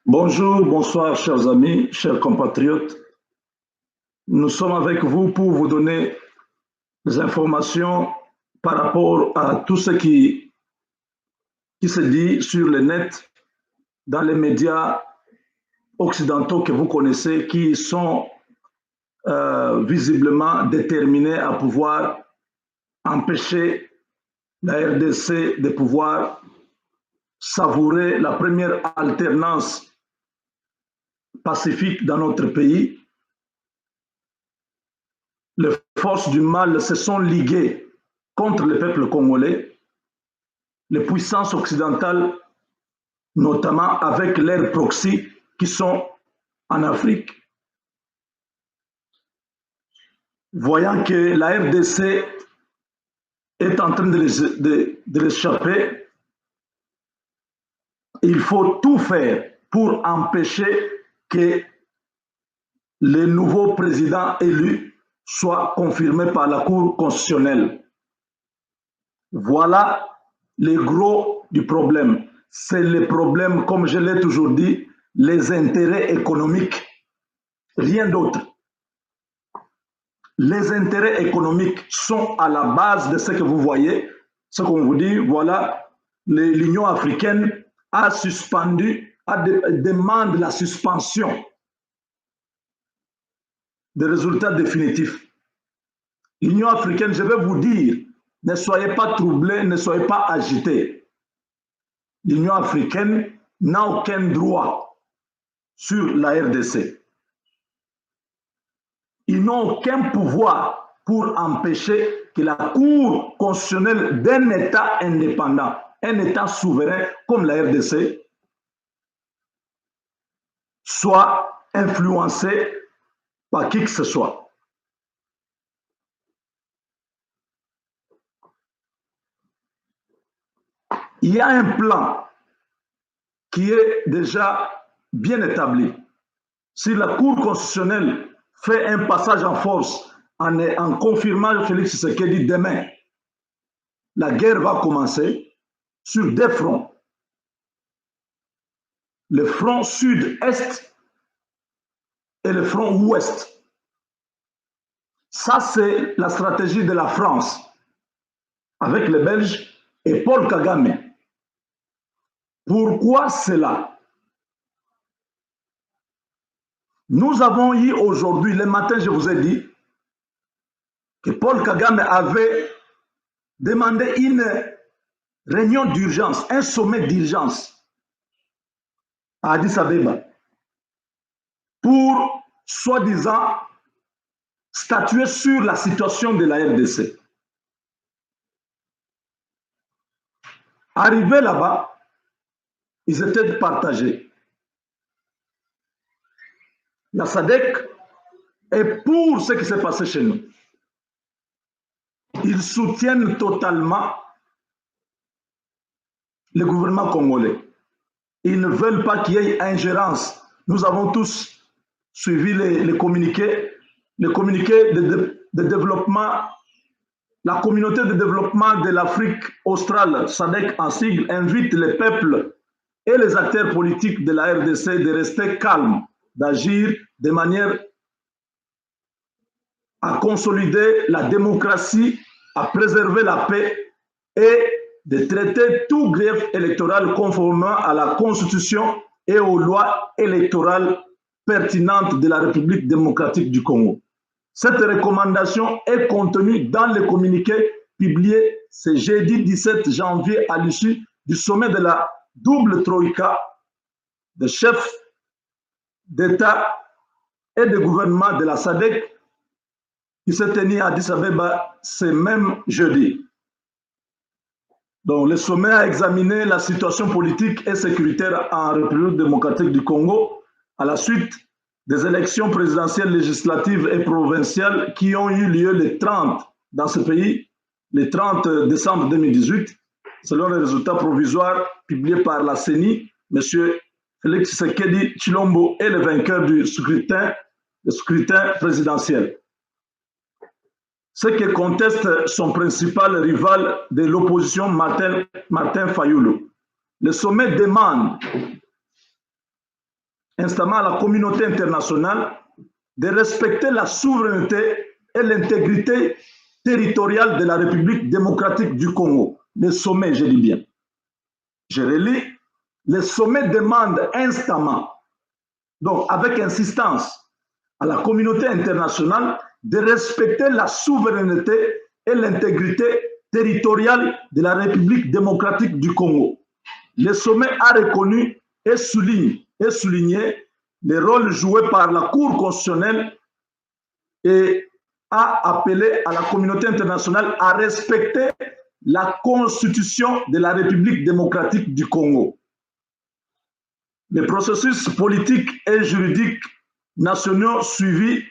Bonjour, bonsoir, chers amis, chers compatriotes. Nous sommes avec vous pour vous donner des informations par rapport à tout ce qui se dit sur le net, dans les médias occidentaux que vous connaissez, qui sont visiblement déterminés à pouvoir empêcher la RDC de pouvoir savourer la première alternance pacifique dans notre pays. Les forces du mal se sont liguées contre le peuple congolais, les puissances occidentales, notamment avec leurs proxys qui sont en Afrique. Voyant que la RDC est en train de l'échapper, il faut tout faire pour empêcher que le nouveau président élu soit confirmé par la Cour constitutionnelle. Voilà le gros du problème. C'est le problème, comme je l'ai toujours dit, les intérêts économiques. Rien d'autre. Les intérêts économiques sont à la base de ce que vous voyez. Ce qu'on vous dit, voilà, l'Union africaine a suspendu, demande la suspension des résultats définitifs. L'Union africaine, je vais vous dire, ne soyez pas troublés, ne soyez pas agités. L'Union africaine n'a aucun droit sur la RDC. Ils n'ont aucun pouvoir pour empêcher que la Cour constitutionnelle d'un État indépendant, un État souverain comme la RDC, soit influencée par qui que ce soit. Il y a un plan qui est déjà bien établi. Si la Cour constitutionnelle fait un passage en force en confirmant Félix Tshisekedi demain, la guerre va commencer sur deux fronts. Le front sud-est et le front ouest. Ça, c'est la stratégie de la France avec les Belges et Paul Kagame. Pourquoi cela? Nous avons eu aujourd'hui, le matin, je vous ai dit, que Paul Kagame avait demandé une réunion d'urgence, un sommet d'urgence à Addis Abeba pour, soi-disant, statuer sur la situation de la RDC. Arrivés là-bas, ils étaient partagés. La SADC est pour ce qui s'est passé chez nous. Ils soutiennent totalement le gouvernement congolais. Ils ne veulent pas qu'il y ait ingérence. Nous avons tous suivi les communiqués de développement. La communauté de développement de l'Afrique australe, SADC en sigle, invite les peuples et les acteurs politiques de la RDC de rester calmes, d'agir de manière à consolider la démocratie, à préserver la paix et de traiter tout grief électoral conformément à la Constitution et aux lois électorales pertinentes de la République démocratique du Congo. Cette recommandation est contenue dans le communiqué publié ce jeudi 17 janvier à l'issue du sommet de la double troïka des chefs d'État et de gouvernement de la SADC qui s'est tenu à Addis Abeba ce même jeudi. Donc, le sommet a examiné la situation politique et sécuritaire en République démocratique du Congo à la suite des élections présidentielles, législatives et provinciales qui ont eu lieu le 30 dans ce pays, le 30 décembre 2018, selon les résultats provisoires publiés par la CENI. M. Félix Tshisekedi Tshilombo est le vainqueur du scrutin présidentiel. Ce que conteste son principal rival de l'opposition, Martin Fayulu. Le sommet demande instamment à la communauté internationale de respecter la souveraineté et l'intégrité territoriale de la République démocratique du Congo. Le sommet, je dis bien. Je relis, le sommet demande instamment, donc avec insistance, à la communauté internationale de respecter la souveraineté et l'intégrité territoriale de la République démocratique du Congo. Le sommet a reconnu et souligné le rôle joué par la Cour constitutionnelle et a appelé à la communauté internationale à respecter la Constitution de la République démocratique du Congo. Les processus politiques et juridiques nationaux suivis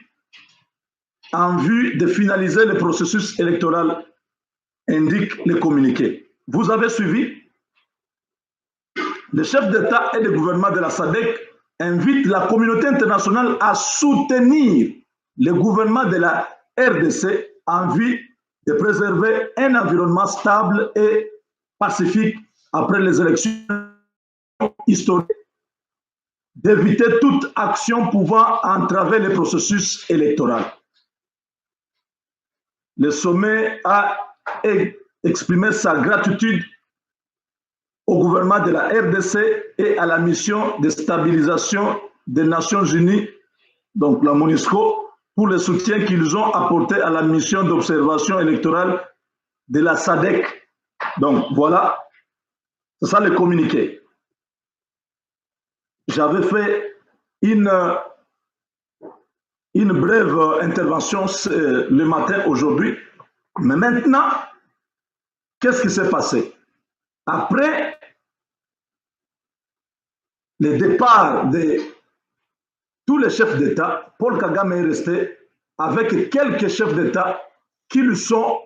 en vue de finaliser le processus électoral, indique le communiqué. Vous avez suivi? Le chef d'État et de gouvernement de la SADC invite la communauté internationale à soutenir le gouvernement de la RDC en vue de préserver un environnement stable et pacifique après les élections historiques, d'éviter toute action pouvant entraver le processus électoral. Le sommet a exprimé sa gratitude au gouvernement de la RDC et à la mission de stabilisation des Nations Unies, donc la MONUSCO, pour le soutien qu'ils ont apporté à la mission d'observation électorale de la SADC. Donc voilà, c'est ça le communiqué. J'avais fait une brève intervention le matin aujourd'hui, mais maintenant, qu'est-ce qui s'est passé? Après le départ de tous les chefs d'État, Paul Kagame est resté avec quelques chefs d'État qui lui sont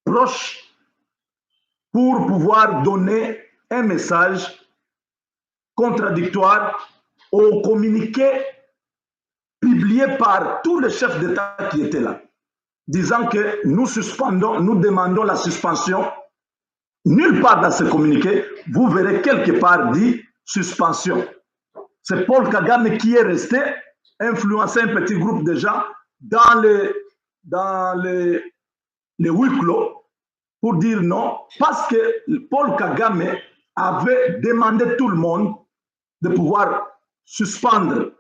proches pour pouvoir donner un message contradictoire au communiqué publié par tous les chefs d'État qui étaient là, disant que nous suspendons, nous demandons la suspension. Nulle part dans ce communiqué, vous verrez quelque part dit suspension. C'est Paul Kagame qui est resté, influencer un petit groupe de gens dans les huis clos pour dire non, parce que Paul Kagame avait demandé tout le monde de pouvoir suspendre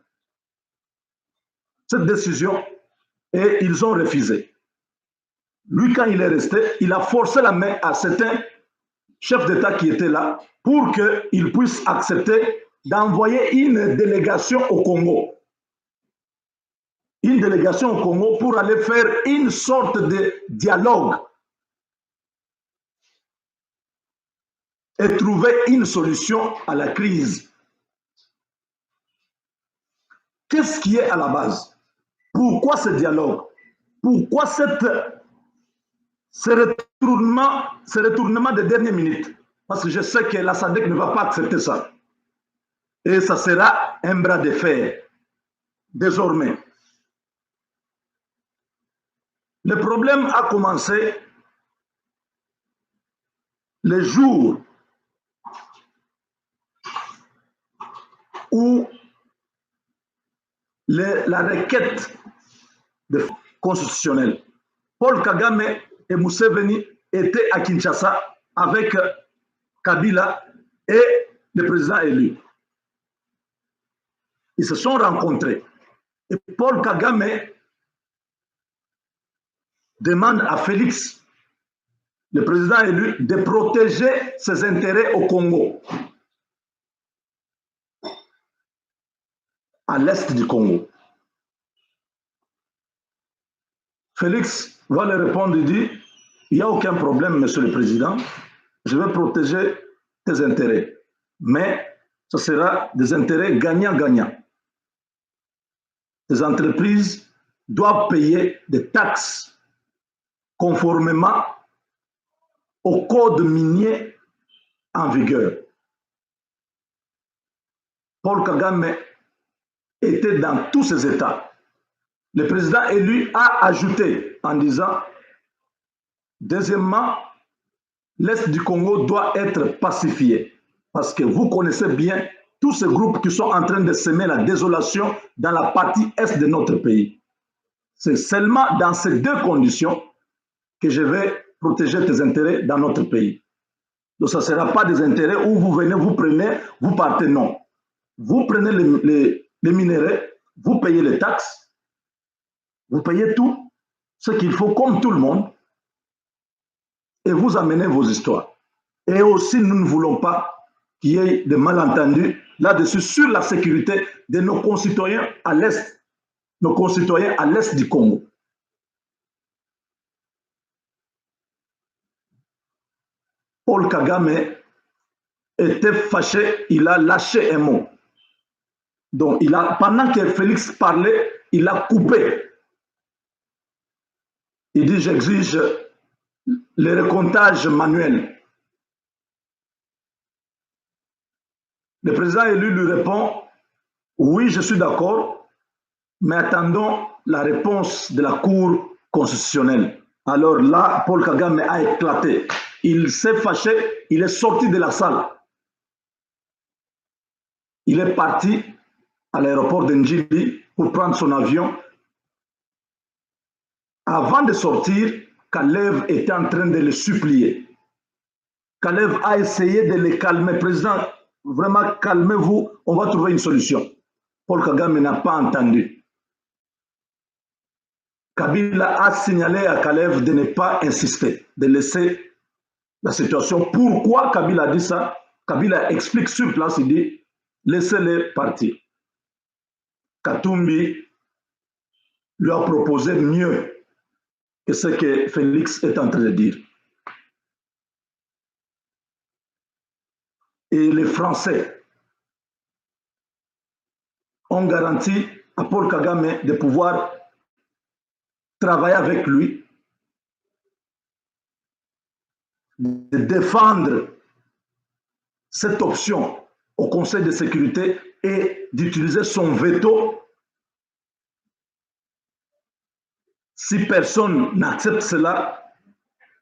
cette décision et ils ont refusé. Lui, quand il est resté, il a forcé la main à certains chefs d'État qui étaient là pour qu'ils puissent accepter d'envoyer une délégation au Congo. Une délégation au Congo pour aller faire une sorte de dialogue et trouver une solution à la crise. Qu'est-ce qui est à la base? Pourquoi ce dialogue? Pourquoi ce retournement de dernière minute? Parce que je sais que la SADC ne va pas accepter ça. Et ça sera un bras de fer, désormais. Le problème a commencé le jour où la requête constitutionnelle, Paul Kagame et Museveni étaient à Kinshasa avec Kabila et le président élu. Ils se sont rencontrés. Et Paul Kagame demande à Félix, le président élu, de protéger ses intérêts au Congo, à l'est du Congo. Félix va lui répondre et dit, il n'y a aucun problème, monsieur le président, je vais protéger tes intérêts, mais ce sera des intérêts gagnant-gagnant. Les entreprises doivent payer des taxes conformément au code minier en vigueur. Paul Kagame était dans tous ces États. Le président élu a ajouté en disant, deuxièmement, l'Est du Congo doit être pacifié. Parce que vous connaissez bien tous ces groupes qui sont en train de semer la désolation dans la partie est de notre pays. C'est seulement dans ces deux conditions que je vais protéger tes intérêts dans notre pays. Donc, ça ne sera pas des intérêts où vous venez, vous prenez, vous partez, non. Vous prenez les minéraux, vous payez les taxes, vous payez tout ce qu'il faut comme tout le monde et vous amenez vos histoires. Et aussi, nous ne voulons pas qu'il y ait de malentendus là-dessus sur la sécurité de nos concitoyens à l'Est, nos concitoyens à l'Est du Congo. Paul Kagame était fâché, il a lâché un mot. Donc, pendant que Félix parlait, il a coupé. Il dit, j'exige le recomptage manuel. Le président élu lui répond, oui, je suis d'accord, mais attendons la réponse de la Cour constitutionnelle. Alors là, Paul Kagame a éclaté. Il s'est fâché, il est sorti de la salle. Il est parti à l'aéroport d'Ndjili pour prendre son avion. Avant de sortir, Kalev était en train de le supplier. Kalev a essayé de le calmer. Président, vraiment, calmez-vous, on va trouver une solution. Paul Kagame n'a pas entendu. Kabila a signalé à Kalev de ne pas insister, de laisser la situation. Pourquoi Kabila a dit ça? Kabila explique sur place, il dit, laissez-les partir. Katumbi lui a proposé mieux que ce que Félix est en train de dire. Et les Français ont garanti à Paul Kagame de pouvoir travailler avec lui, de défendre cette option au Conseil de sécurité et d'utiliser son veto si personne n'accepte cela.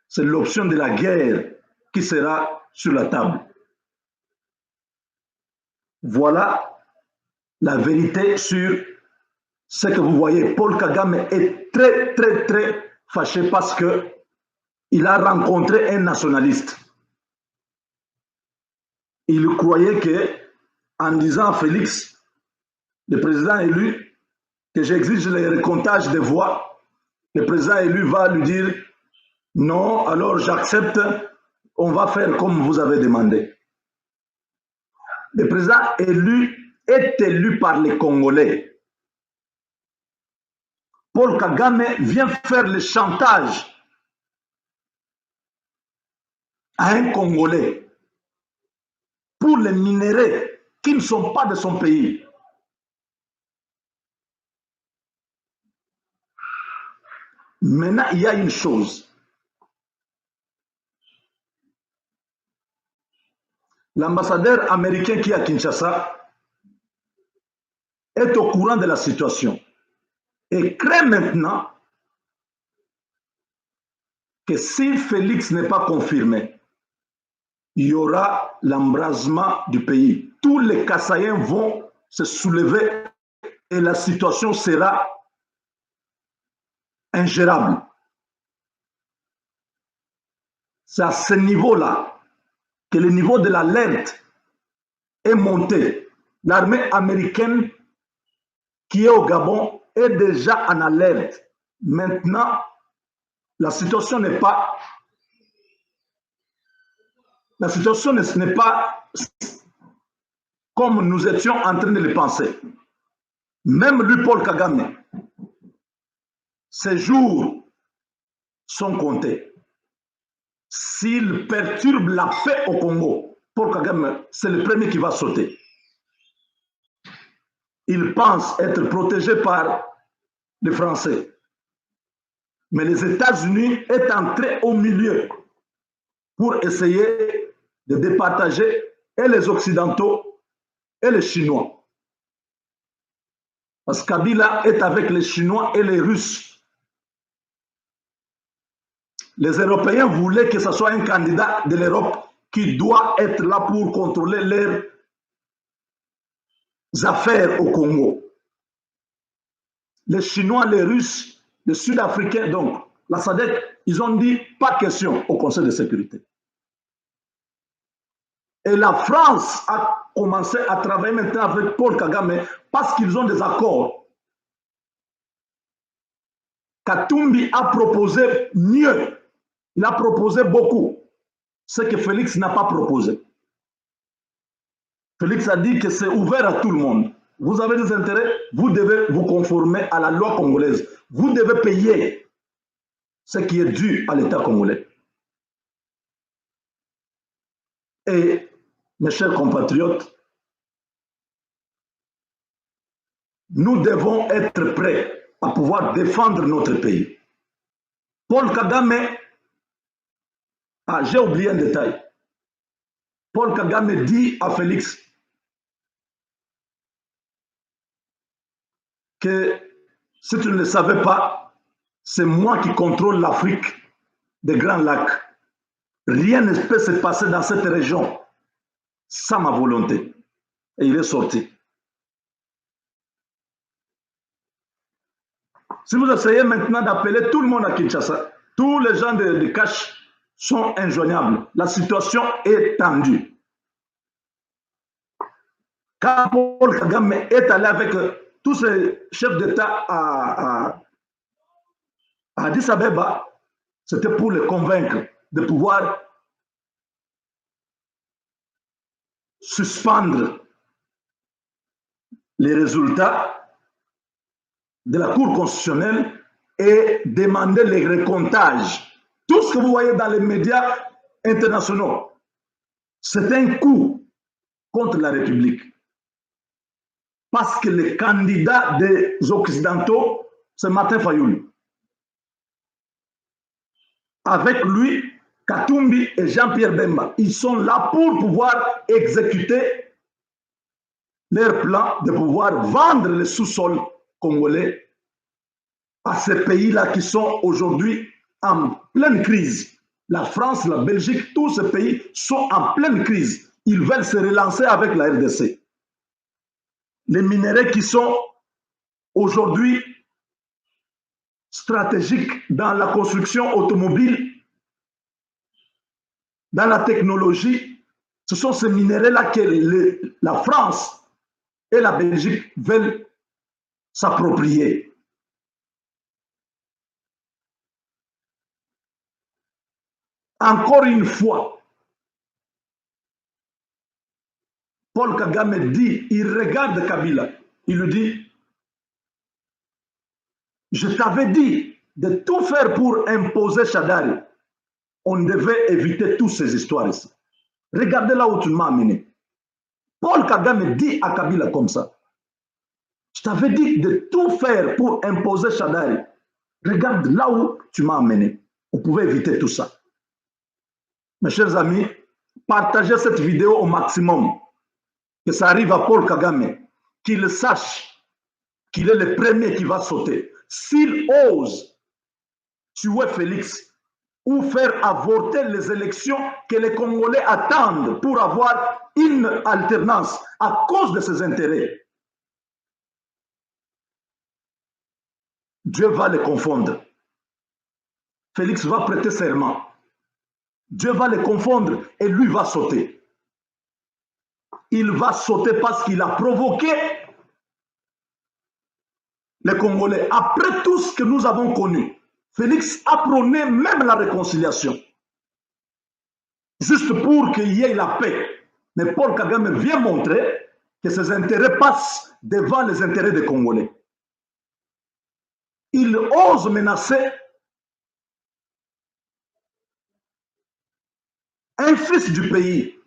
C'est l'option de la guerre qui sera sur la table. Voilà la vérité sur ce que vous voyez. Paul Kagame est très, très, très fâché parce qu'il a rencontré un nationaliste. Il croyait que, en disant à Félix, le président élu, que j'exige le recomptage des voix, le président élu va lui dire non, alors j'accepte, on va faire comme vous avez demandé. Le président élu est élu par les Congolais. Paul Kagame vient faire le chantage à un Congolais pour les minéraux qui ne sont pas de son pays. Maintenant, il y a une chose. L'ambassadeur américain qui est à Kinshasa est au courant de la situation et craint maintenant que si Félix n'est pas confirmé, il y aura l'embrasement du pays. Tous les Kassaïens vont se soulever et la situation sera ingérable. C'est à ce niveau-là que le niveau de l'alerte est monté. L'armée américaine qui est au Gabon est déjà en alerte. Maintenant, la situation n'est pas comme nous étions en train de le penser. Même lui, Paul Kagame, ses jours sont comptés. S'il perturbe la paix au Congo, Paul Kagame, c'est le premier qui va sauter. Il pense être protégé par les Français. Mais les États-Unis sont entrés au milieu pour essayer de départager et les Occidentaux et les Chinois. Parce que Kabila est avec les Chinois et les Russes. Les Européens voulaient que ce soit un candidat de l'Europe qui doit être là pour contrôler leurs affaires au Congo. Les Chinois, les Russes, les Sud-Africains, donc la SADC, ils ont dit pas question au Conseil de sécurité. Et la France a commencé à travailler maintenant avec Paul Kagame parce qu'ils ont des accords. Katumbi a proposé mieux. Il a proposé beaucoup. Ce que Félix n'a pas proposé. Félix a dit que c'est ouvert à tout le monde. Vous avez des intérêts, vous devez vous conformer à la loi congolaise. Vous devez payer ce qui est dû à l'État congolais. Et mes chers compatriotes, nous devons être prêts à pouvoir défendre notre pays. Paul Kagame, j'ai oublié un détail. Paul Kagame dit à Félix que si tu ne le savais pas, c'est moi qui contrôle l'Afrique des Grands Lacs. Rien ne peut se passer dans cette région sans ma volonté. Et il est sorti. Si vous essayez maintenant d'appeler tout le monde à Kinshasa, tous les gens de Cash sont injoignables. La situation est tendue. Quand Paul Kagame est allé avec tous ces chefs d'État à Addis Abeba, c'était pour les convaincre de pouvoir suspendre les résultats de la Cour constitutionnelle et demander les recomptages. Tout ce que vous voyez dans les médias internationaux, c'est un coup contre la République. Parce que les candidats des Occidentaux, c'est Martin Fayoulou. Avec lui, Katumbi et Jean-Pierre Bemba, ils sont là pour pouvoir exécuter leur plan de pouvoir vendre les sous-sols congolais à ces pays-là qui sont aujourd'hui en pleine crise. La France, la Belgique, tous ces pays sont en pleine crise. Ils veulent se relancer avec la RDC. Les minéraux qui sont aujourd'hui stratégiques dans la construction automobile, dans la technologie, ce sont ces minéraux-là que la France et la Belgique veulent s'approprier. Encore une fois, Paul Kagame dit, il regarde Kabila, il lui dit, je t'avais dit de tout faire pour imposer Shadari. On devait éviter toutes ces histoires ici. Regardez là où tu m'as amené. Paul Kagame dit à Kabila comme ça, je t'avais dit de tout faire pour imposer Shadari. Regarde là où tu m'as amené. On pouvait éviter tout ça. Mes chers amis, partagez cette vidéo au maximum. Que ça arrive à Paul Kagame, qu'il sache qu'il est le premier qui va sauter. S'il ose tuer Félix ou faire avorter les élections que les Congolais attendent pour avoir une alternance à cause de ses intérêts, Dieu va les confondre. Félix va prêter serment. Dieu va les confondre et lui va sauter. Il va sauter parce qu'il a provoqué les Congolais. Après tout ce que nous avons connu, Félix a prôné même la réconciliation. Juste pour qu'il y ait la paix. Mais Paul Kagame vient montrer que ses intérêts passent devant les intérêts des Congolais. Il ose menacer un fils du pays.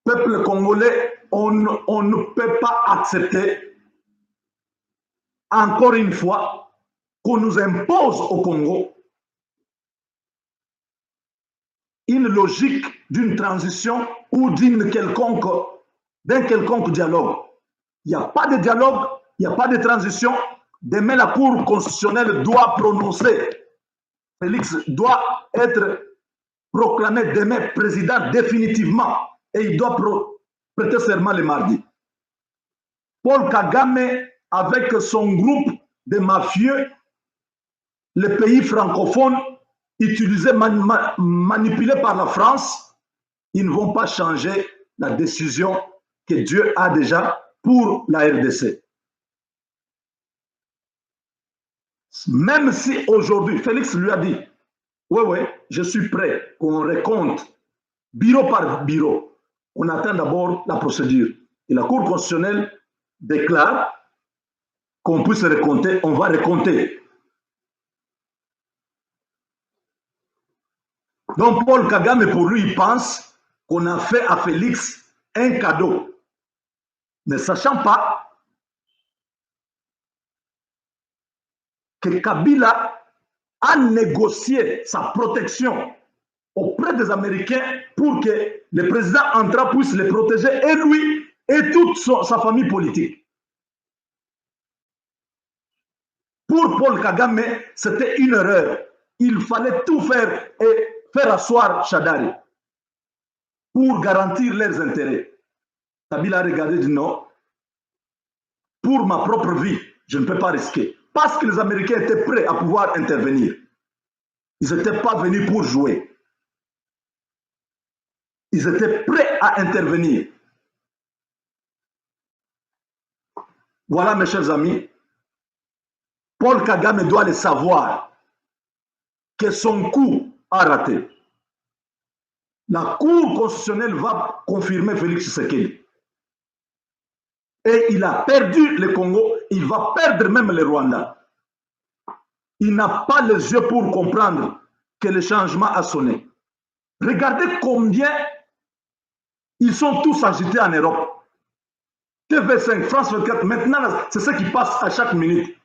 Peuple congolais, on ne peut pas accepter, encore une fois, qu'on nous impose au Congo une logique d'une transition ou d'un quelconque dialogue. Il n'y a pas de dialogue, il n'y a pas de transition. Demain, la Cour constitutionnelle doit prononcer Félix doit être proclamé demain président définitivement et il doit prêter serment le mardi. Paul Kagame, avec son groupe de mafieux, les pays francophones, utilisés, manipulés par la France, ils ne vont pas changer la décision que Dieu a déjà pour la RDC. Même si aujourd'hui, Félix lui a dit, oui, je suis prêt qu'on recompte bureau par bureau. On attend d'abord la procédure. Et la Cour constitutionnelle déclare qu'on puisse recompter, on va recompter. Donc Paul Kagame, pour lui, il pense qu'on a fait à Félix un cadeau. Ne sachant pas que Kabila a négocié sa protection auprès des Américains pour que le président Andra puisse les protéger, et lui et toute sa famille politique. Pour Paul Kagame, c'était une erreur. Il fallait tout faire et faire asseoir Shadari pour garantir leurs intérêts. Kabila a regardé et dit non, pour ma propre vie, je ne peux pas risquer. Parce que les Américains étaient prêts à pouvoir intervenir. Ils n'étaient pas venus pour jouer. Ils étaient prêts à intervenir. Voilà, mes chers amis, Paul Kagame doit le savoir que son coup a raté. La Cour constitutionnelle va confirmer Félix Tshisekedi. Et il a perdu le Congo, il va perdre même le Rwanda. Il n'a pas les yeux pour comprendre que le changement a sonné. Regardez combien ils sont tous agités en Europe. TV5, France 24, maintenant, c'est ce qui passe à chaque minute.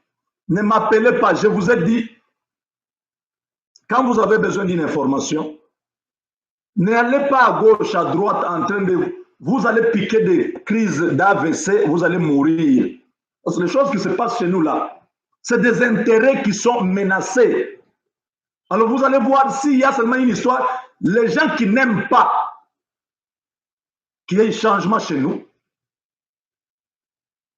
Ne m'appelez pas, je vous ai dit, quand vous avez besoin d'une information, n'allez pas à gauche, à droite, en train de... Vous allez piquer des crises d'AVC, vous allez mourir. Parce que les choses qui se passent chez nous là, c'est des intérêts qui sont menacés. Alors vous allez voir s'il y a seulement une histoire, les gens qui n'aiment pas qu'il y ait un changement chez nous,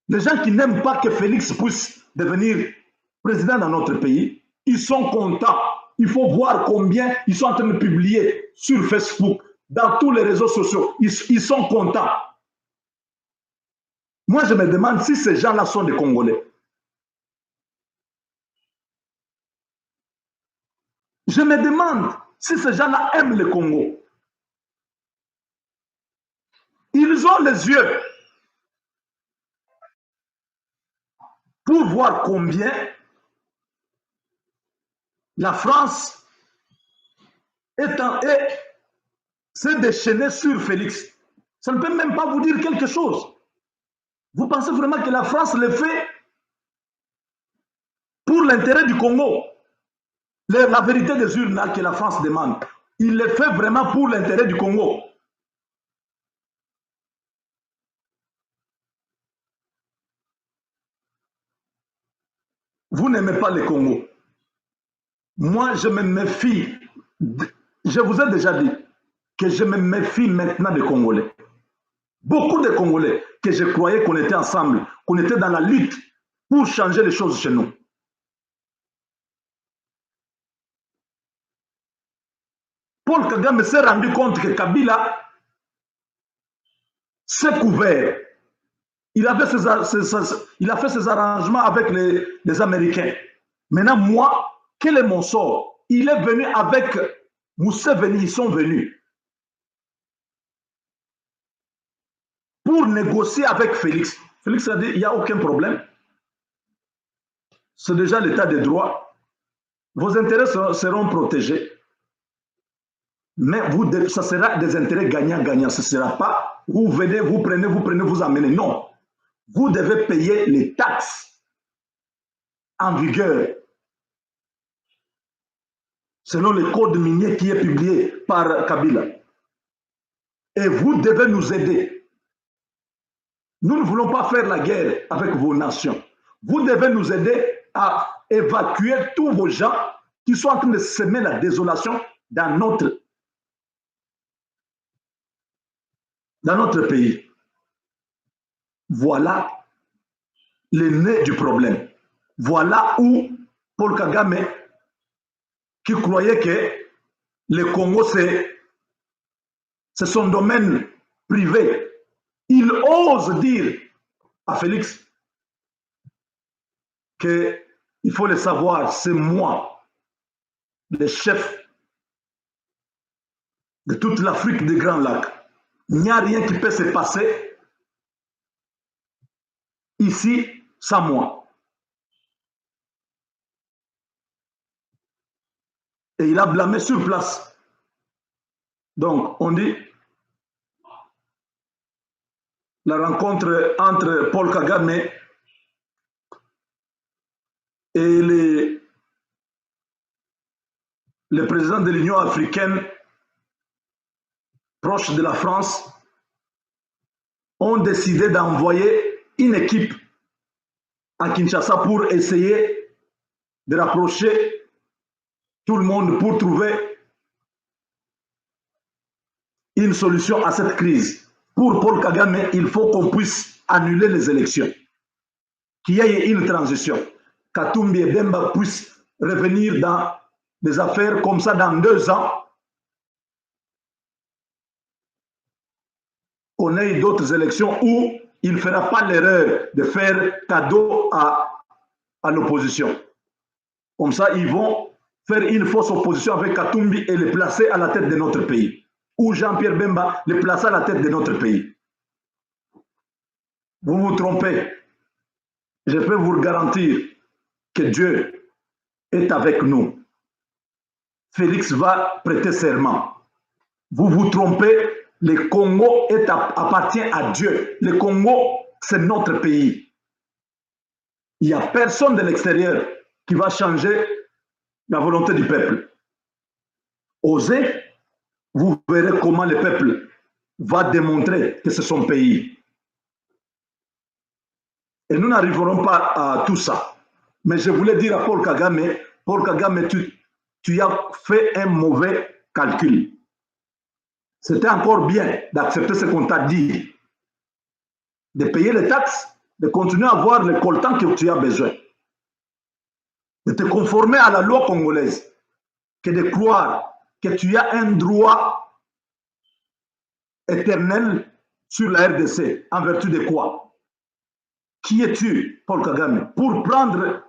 les gens qui n'aiment pas que Félix puisse devenir président dans notre pays, ils sont contents. Il faut voir combien ils sont en train de publier sur Facebook, dans tous les réseaux sociaux. Ils sont contents. Moi, je me demande si ces gens-là sont des Congolais. Je me demande si ces gens-là aiment le Congo. Ils ont les yeux pour voir combien la France s'est déchaînée sur Félix. Ça ne peut même pas vous dire quelque chose. Vous pensez vraiment que la France le fait pour l'intérêt du Congo? La vérité des urnes que la France demande, il le fait vraiment pour l'intérêt du Congo. Vous n'aimez pas le Congo. Moi, je me méfie. Je vous ai déjà dit que je me méfie maintenant des Congolais. Beaucoup de Congolais que je croyais qu'on était ensemble, qu'on était dans la lutte pour changer les choses chez nous. Paul Kagame s'est rendu compte que Kabila s'est couvert. Il a fait ses arrangements avec les Américains. Maintenant, moi, quel est mon sort? Il est venu avec Museveni, ils sont venus pour négocier avec Félix. Félix a dit, il n'y a aucun problème. C'est déjà l'état de droit. Vos intérêts seront protégés. Mais ça sera des intérêts gagnants-gagnants. Ce ne sera pas, vous venez, vous prenez, vous amenez. Non. Vous devez payer les taxes en vigueur selon le code minier qui est publié par Kabila. Et vous devez nous aider. Nous ne voulons pas faire la guerre avec vos nations. Vous devez nous aider à évacuer tous vos gens qui sont en train de semer la désolation dans notre pays. Voilà le nez du problème. Voilà où Paul Kagame, qui croyait que le Congo, c'est son domaine privé, il ose dire à Félix qu'il faut le savoir, c'est moi, le chef de toute l'Afrique des Grands Lacs. Il n'y a rien qui peut se passer ici sans moi. Et il a blâmé sur place. Donc, on dit, la rencontre entre Paul Kagame et le président de l'Union africaine, proche de la France, ont décidé d'envoyer une équipe à Kinshasa pour essayer de rapprocher tout le monde pour trouver une solution à cette crise. Pour Paul Kagame, il faut qu'on puisse annuler les élections, qu'il y ait une transition, Katumbi et Bemba puissent revenir dans des affaires comme ça dans 2 ans, qu'on ait d'autres élections où il ne fera pas l'erreur de faire cadeau à l'opposition. Comme ça, ils vont faire une fausse opposition avec Katumbi et le placer à la tête de notre pays. Ou Jean-Pierre Bemba le placer à la tête de notre pays. Vous vous trompez. Je peux vous garantir que Dieu est avec nous. Félix va prêter serment. Vous vous trompez. Le Congo appartient à Dieu. Le Congo, c'est notre pays. Il n'y a personne de l'extérieur qui va changer la volonté du peuple. Osez, vous verrez comment le peuple va démontrer que c'est son pays. Et nous n'arriverons pas à tout ça. Mais je voulais dire à Paul Kagame, tu as fait un mauvais calcul. C'était encore bien d'accepter ce qu'on t'a dit, de payer les taxes, de continuer à avoir le coltan que tu as besoin, de te conformer à la loi congolaise, que de croire que tu as un droit éternel sur la RDC, en vertu de quoi? Qui es-tu, Paul Kagame, pour prendre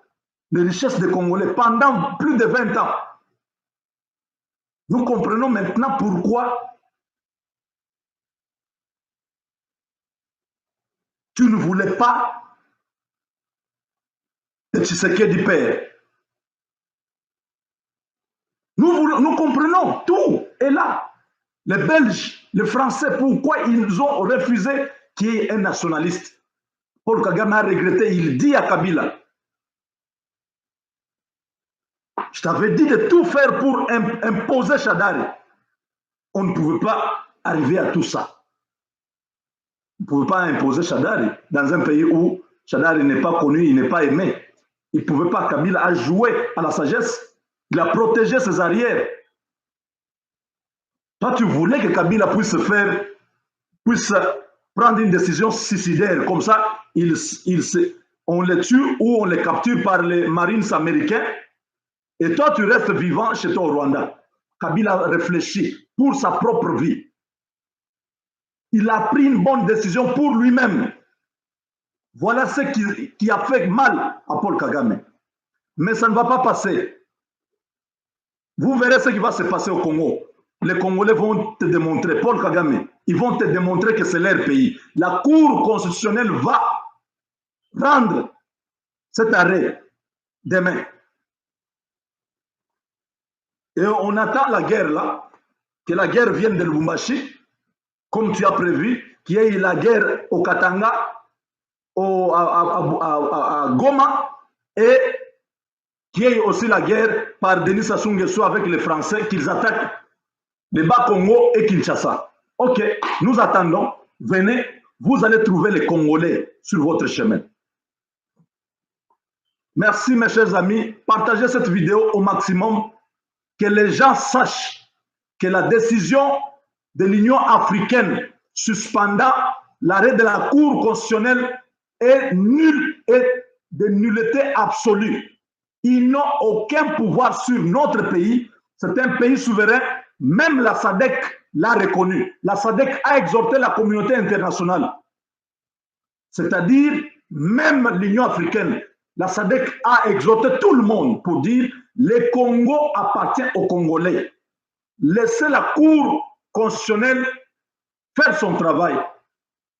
les richesses des Congolais pendant plus de 20 ans? Nous comprenons maintenant pourquoi tu ne voulais pas de Tshisekedi père. Nous comprenons, tout est là. Les Belges, les Français, pourquoi ils ont refusé qu'il y ait un nationaliste? Paul Kagame a regretté, il dit à Kabila, je t'avais dit de tout faire pour imposer Shadari. On ne pouvait pas arriver à tout ça. On ne pouvait pas imposer Shadari dans un pays où Shadari n'est pas connu, il n'est pas aimé. Il ne pouvait pas, Kabila a joué à la sagesse, il a protégé ses arrières. Toi, tu voulais que Kabila puisse prendre une décision suicidaire, comme ça, on les tue ou on les capture par les Marines américains, et toi, tu restes vivant chez toi au Rwanda. Kabila réfléchit pour sa propre vie. Il a pris une bonne décision pour lui-même. Voilà ce qui a fait mal à Paul Kagame. Mais ça ne va pas passer. Vous verrez ce qui va se passer au Congo. Les Congolais vont te démontrer, Paul Kagame, ils vont te démontrer que c'est leur pays. La Cour constitutionnelle va rendre cet arrêt demain. Et on attend la guerre là, que la guerre vienne de Lubumbashi, comme tu as prévu, qu'il y ait la guerre au Katanga, à Goma, et qu'il y ait aussi la guerre par Denis Sassou Nguesso avec les Français, qu'ils attaquent le Bas-Congo et Kinshasa. Ok, nous attendons, venez, vous allez trouver les Congolais sur votre chemin. Merci mes chers amis. Partagez cette vidéo au maximum, que les gens sachent que la décision de l'Union africaine suspendant l'arrêt de la Cour constitutionnelle est nulle et de nullité absolue. Ils n'ont aucun pouvoir sur notre pays. C'est un pays souverain. Même la SADC l'a reconnu. La SADC a exhorté la communauté internationale. C'est-à-dire, même l'Union africaine, la SADC a exhorté tout le monde pour dire le Congo appartient aux Congolais. Laissez la Cour constitutionnelle faire son travail.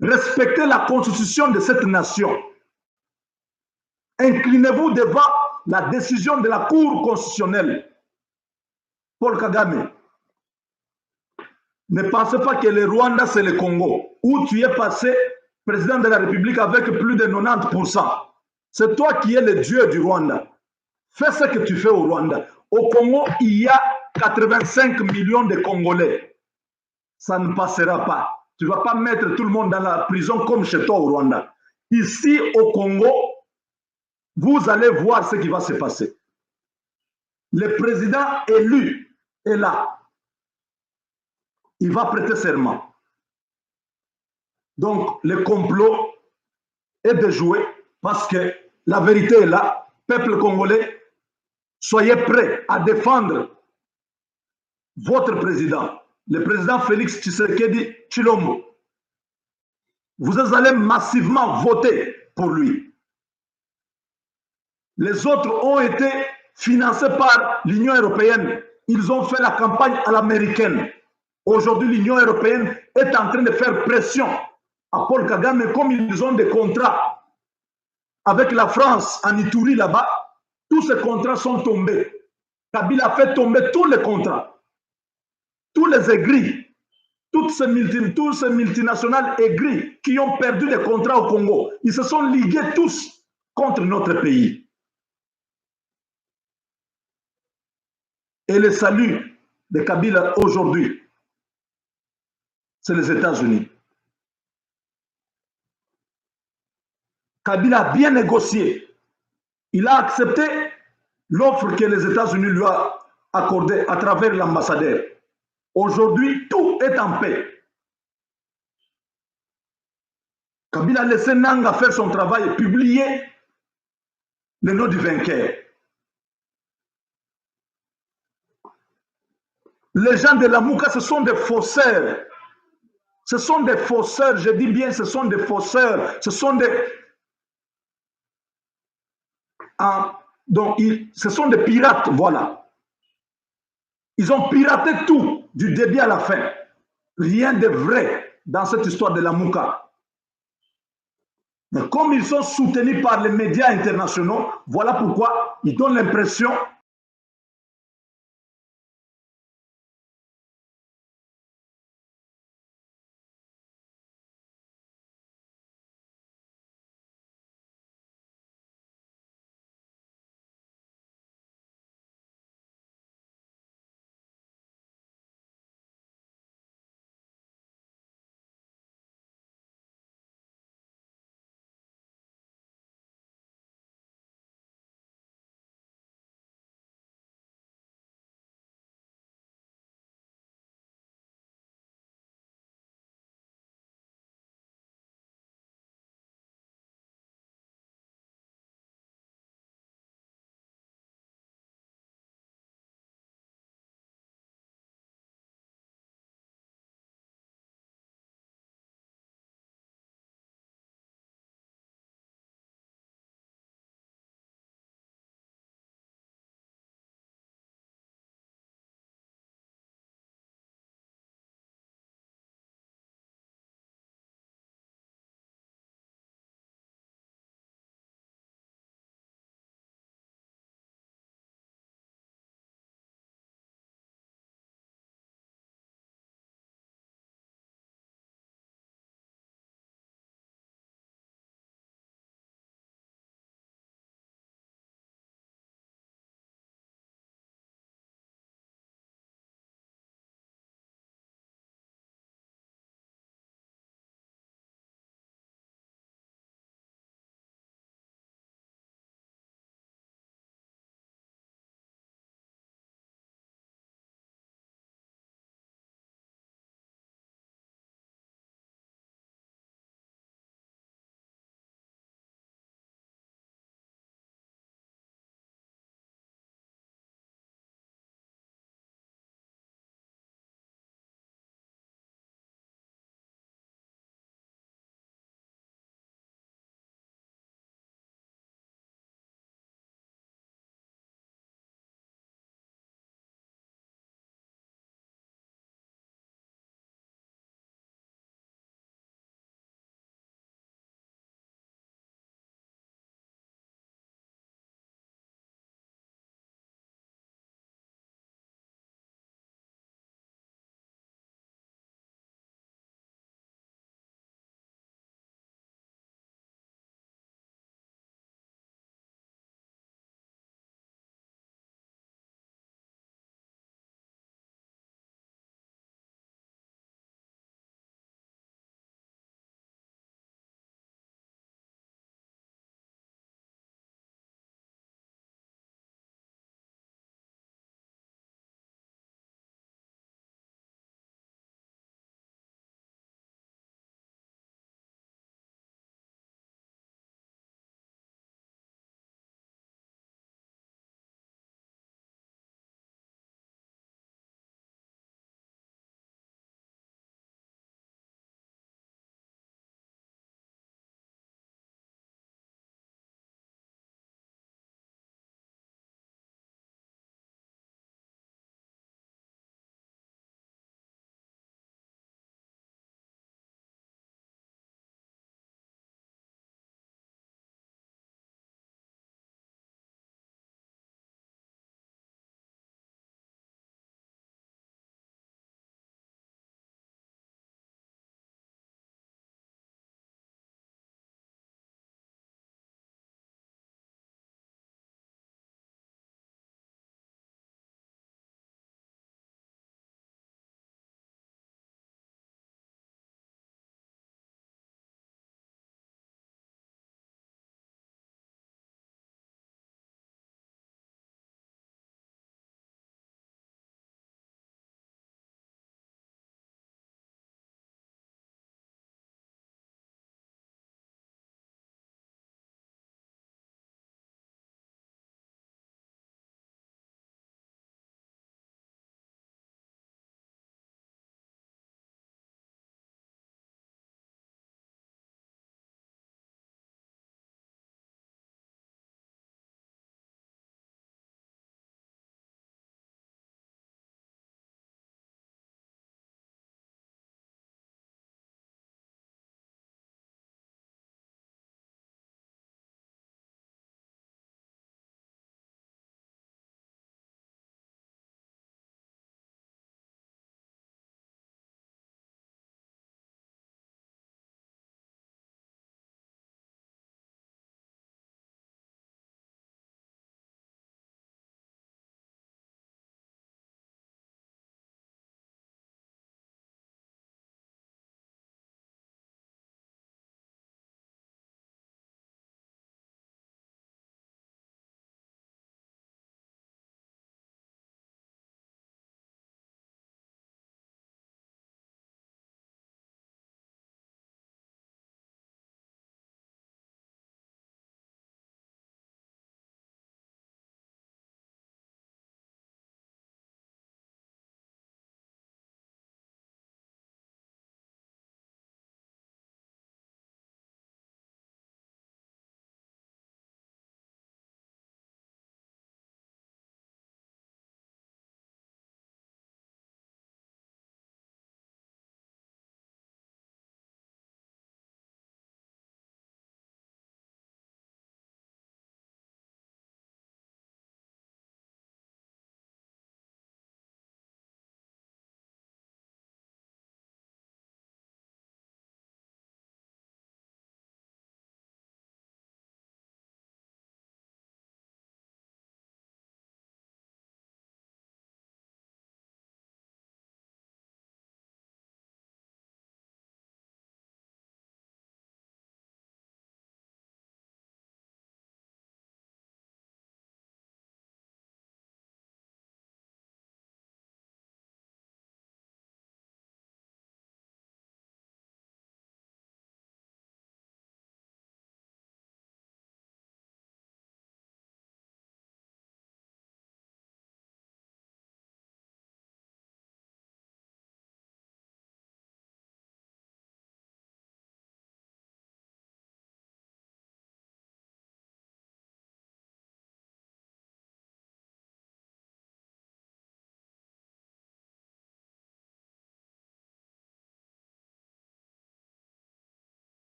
Respectez la constitution de cette nation. Inclinez-vous devant la décision de la Cour constitutionnelle. Paul Kagame, ne pensez pas que le Rwanda, c'est le Congo, où tu es passé président de la République avec plus de 90%. C'est toi qui es le dieu du Rwanda. Fais ce que tu fais au Rwanda. Au Congo, il y a 85 millions de Congolais. Ça ne passera pas. Tu ne vas pas mettre tout le monde dans la prison comme chez toi au Rwanda. Ici, au Congo, vous allez voir ce qui va se passer. Le président élu est là. Il va prêter serment. Donc, le complot est de jouer parce que la vérité est là. Peuple congolais, soyez prêts à défendre votre président, le président Félix Tshisekedi Tshilombo. Vous allez massivement voter pour lui. Les autres ont été financés par l'Union européenne. Ils ont fait la campagne à l'américaine. Aujourd'hui, l'Union européenne est en train de faire pression à Paul Kagame, comme ils ont des contrats avec la France en Ituri là-bas. Tous ces contrats sont tombés. Kabila a fait tomber tous les contrats. Tous les aigris, tous ces multinationales aigris qui ont perdu des contrats au Congo, ils se sont ligués tous contre notre pays. Et le salut de Kabila aujourd'hui, c'est les États-Unis. Kabila a bien négocié. Il a accepté l'offre que les États-Unis lui ont accordée à travers l'ambassadeur. Aujourd'hui, tout est en paix. Kabila a laissé Nanga faire son travail et publier le nom du vainqueur. Les gens de la Mouka, ce sont des faussaires. Ce sont des faussaires, je dis bien, ce sont des faussaires. Ce sont des... ce sont des pirates, voilà. Ils ont piraté tout, du début à la fin. Rien de vrai dans cette histoire de la Mouka. Mais comme ils sont soutenus par les médias internationaux, voilà pourquoi ils donnent l'impression